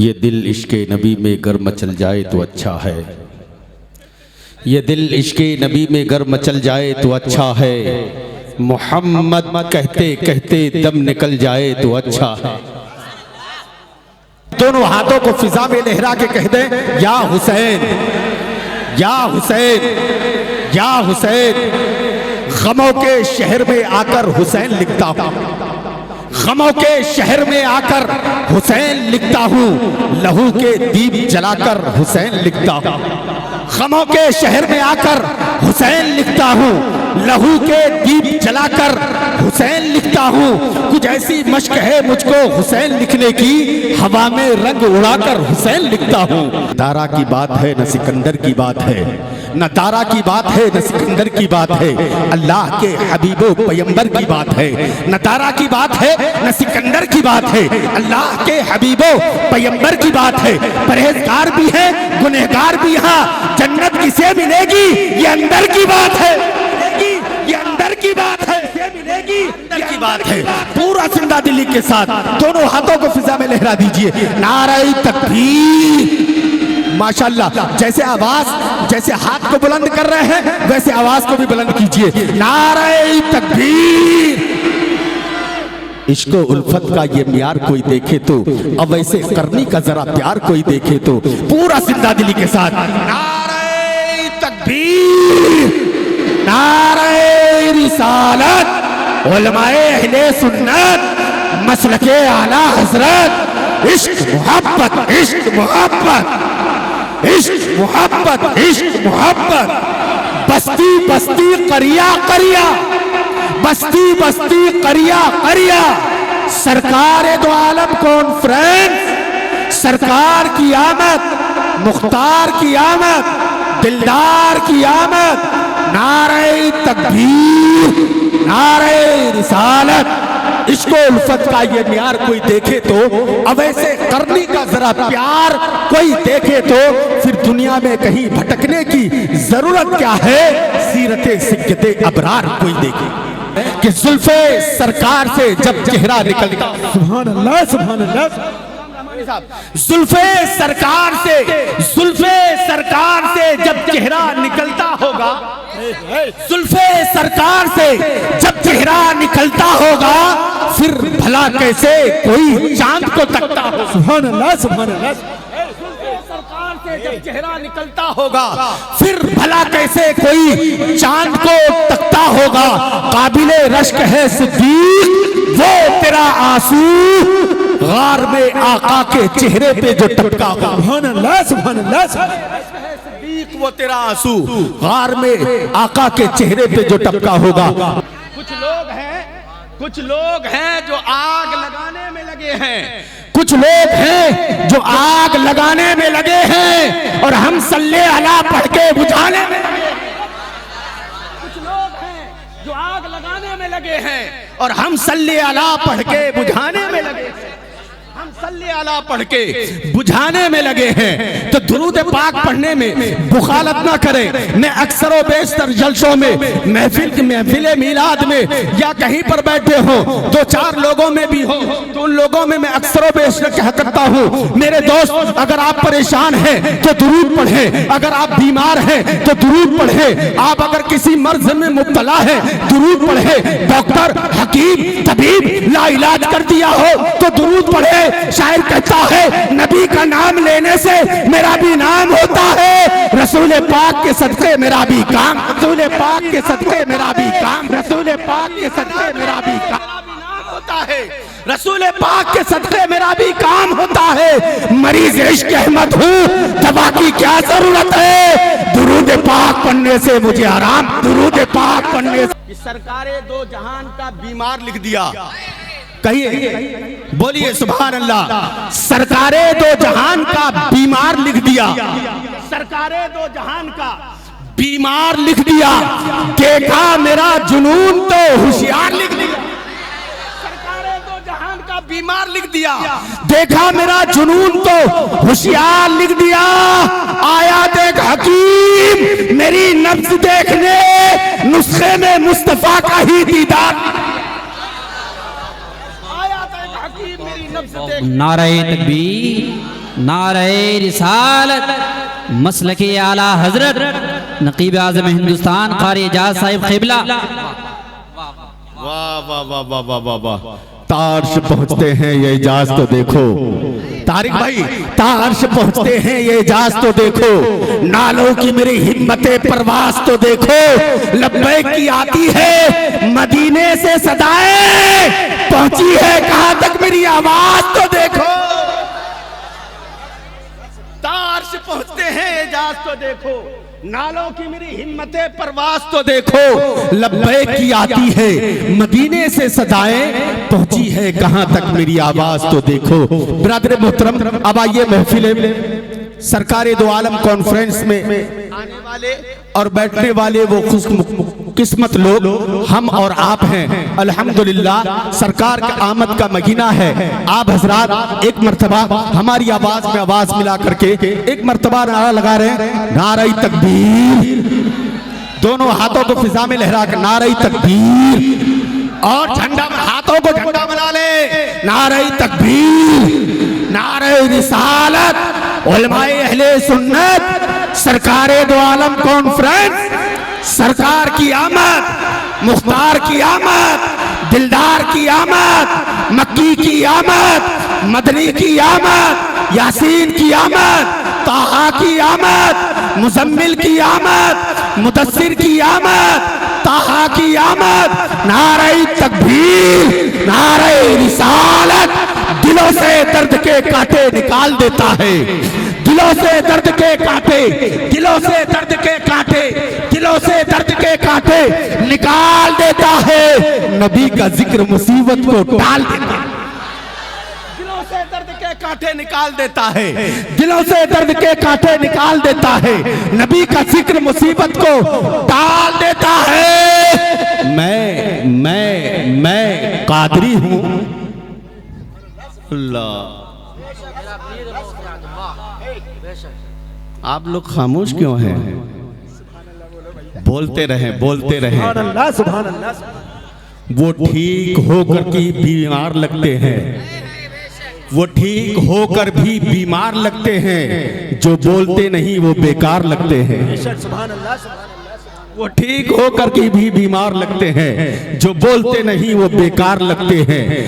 ये दिल इश्क़े नबी में गर मचल जाए तो अच्छा है, ये दिल इश्क़े नबी में गर मचल जाए तो अच्छा है, मोहम्मद कहते कहते दम निकल जाए तो अच्छा है। दोनों हाथों को फिजा में लहरा के कह दे, या हुसैन या हुसैन या हुसैन। गमों के शहर में आकर हुसैन लिखता हूँ, गमों के शहर में आकर हुसैन लिखता हूँ, लहू के दीप जलाकर हुसैन लिखता हूँ। गमों के शहर में आकर हुसैन लिखता हूँ, लहू के दीप जलाकर हुसैन लिखता हूँ। कुछ ऐसी मश्क है मुझको हुसैन लिखने की, हवा में रंग उड़ाकर हुसैन लिखता हूँ। दारा की बात है न सिकंदर की बात है, न दारा की बात है न सिकंदर की बात है, अल्लाह के हबीबो पैगंबर की बात है। न दारा की बात है न सिकंदर की बात है, अल्लाह के हबीबो पैगंबर की बात है। परहेजगार भी है गुनहगार भी, यहाँ जन्नत किसे मिलेगी ये अंदर की बात है, ये अंदर की बात है, मिलेगी अंदर की बात है। पूरा जिंदा दिली के साथ दोनों हाथों को फिजा में लहरा दीजिए, नारे तकबीर। माशाल्लाह, जैसे आवाज, जैसे हाथ को बुलंद कर रहे हैं वैसे आवाज को भी बुलंद कीजिए, नारे तकबीर। इश्क उल्फत का ये म्यार कोई देखे तो, अब वैसे करनी का जरा प्यार कोई देखे तो। पूरा जिंदा दिली के साथ नारे तकबीर, नारे रिसालत, उलमाए अहले सुन्नत, मसलके आला हजरत। इश्क मोहब्बत, इश्क मोहब्बत, इश्क मोहब्बत, इश्क मोहब्बत। बस्ती बस्ती करिया करिया, बस्ती बस्ती करिया करिया। सरकार दो आलम कॉन्फ्रेंस, सरकार की आमद, मुख्तार की आमद, दिलदार की आमद। नारे तकबीर, नारे रिसालत। इश्क उल्फत का ये म्यार कोई देखे तो, अब ऐसे करनी का जरा प्यार कोई देखे तो, फिर दुनिया में कहीं भटकने की जरूरत क्या है। सीरते सिक्कते अबरार कोई देखे कि जुल्फे सरकार से जब चेहरा निकलता, सुभान अल्लाह सुभान अल्लाह। जुल्फे सरकार से, जुल्फे सरकार से जब चेहरा निकलता होगा, जुल्फे सरकार से जब चेहरा निकलता होगा, फिर भला कैसे कोई चांद को तकता हो। सुभान अल्लाह सुभान अल्लाह। सरकार से जब चेहरा निकलता होगा, फिर भला कैसे कोई चांद को तकता होगा। काबिले रश्क है सिद्दीक वो तेरा आंसू, गार में आका के चेहरे पे जो टपका। सुभान अल्लाह सुभान अल्लाह। सिद्दीक वो तेरा आंसू, गार में आका के चेहरे पे जो टपका होगा। कुछ लोग हैं, कुछ लोग हैं जो आग लगाने में लगे हैं, कुछ लोग हैं जो आग लगाने में लगे हैं, और हम सल्ले अला पढ़ के बुझाने में लगे हैं। कुछ लोग हैं जो आग लगाने में लगे हैं, और हम सल्ले अला पढ़ के बुझाने में लगे हैं। हम सल्ले अला पढ़ के बुझाने में लगे हैं। तो दुरूद पाक पढ़ने में बुखालत ना करें। मैं अक्सर व बेशतर जलसों में, महफिल मीलाद में, या कहीं पर बैठे हो, दो चार लोगों में भी हो, तो उन लोगों में मैं अक्सर व बेशतर कहा करता हूँ, मेरे दोस्त अगर आप परेशान हैं तो दुरूद पढ़ें, अगर आप बीमार हैं तो दुरूद पढ़ें, आप अगर किसी मर्ज में मुब्तला है दुरूद पढ़ें, डॉक्टर हकीम तबीब लाइलाज कर दिया हो तो दुरूद पढ़े। शायर कहता है नबी का नाम लेने से मेरा भी नाम होता है, रसूल पाक के सदके मेरा भी काम, रसूल पाक के सदके मेरा भी काम, रसूल पाक के सदके मेरा भी काम होता है, रसूल पाक के सदके मेरा भी काम होता है। मरीज इश्क अहमद हूँ, दवा की क्या जरूरत है, दुरूद पाक पढ़ने से मुझे आराम, दुरूद पाक पढ़ने से। सरकारे दो जहान का बीमार लिख दिया, कहिए बोलिए सुभान अल्लाह। सरकारे दो जहान का बीमार लिख दिया, सरकारे दो जहान का बीमार लिख दिया। देखा मेरा जुनून तो होशियार लिख दिया, सरकारे दो जहान का बीमार लिख दिया। देखा मेरा जुनून तो होशियार लिख दिया। आया देख हकीम मेरी नब्ज देखने, नुस्खे में मुस्तफा का ही दीदार। नारे तकबीर। नारे रिसालत मसलके आला हजरत नकीब आज़म हिंदुस्तान क़ारी एजाज साहिब क़िबला। वाह वाह वाह वाह वाह वाह वाह। तार्श पहुंचते हैं ये एजाज तो देखो, तारिक भाई तार्श पहुंचते हैं ये एजाज तो देखो, नालों की मेरी हिम्मते परवास तो देखो, लब्बैक की आती है मदीने से सदाएं, पहुंची है कहां तक मेरी आवाज तो देखो। तार्श पहुंचते हैं एजाज तो देखो, नालों की मेरी हिम्मते परवास तो देखो, लब्बैक की आती है मदीने से सदाएं, पहुंची है कहां तक मेरी आवाज तो देखो। बिरादर मोहतरम, अब आइए महफिल सरकार दो आलम कॉन्फ्रेंस में आने वाले और बैठने वाले वो खुशकिस्मत लोग हम और आप हैं। अल्हम्दुलिल्लाह सरकार के आमद का महीना है। आप हजरात एक मर्तबा हमारी आवाज में आवाज मिला करके एक मर्तबा नारा लगा रहे हैं, नारे तकबीर, दोनों हाथों को फिजा में लहरा कर नारे तकबीर, और झंडा हाथों को झंडा बना ले, नारे तकबीर, नारे रिसालत, उलमाए अहले सुन्नत, सरकारे दो आलम कॉन्फ्रेंस, सरकार की आमद, मुख्तार की आमद, दिलदार की आमद, मक्की की आमद, मदनी की आमद, यासीन की आमद, ताहा की आमद, मुजम्मिल की आमद, मुदस्सिर की आमद, ताहा की आमद, नारे तकबीर, नारे रिसालत, दिलों से दर्द के कांटे निकाल देता है, दिलों से दर्द के कांटे, दिलों से दर्द के कांटे, दिलों से दर्द के कांटे निकाल देता है, नबी का जिक्र मुसीबत को टाल देता है, दिलों से दर्द के कांटे निकाल देता है, दिलों से दर्द के कांटे निकाल देता है, नबी का जिक्र मुसीबत को टाल देता है। मैं कादरी हूं। अल्लाह, आप लोग खामोश क्यों हैं? बोलते रहें, बोलते रहें। वो ठीक होकर के बीमार लगते हैं, वो ठीक होकर भी बीमार लगते हैं, जो बोलते नहीं वो बेकार लगते हैं। वो ठीक होकर के भी बीमार लगते हैं, जो बोलते नहीं वो बेकार लगते हैं।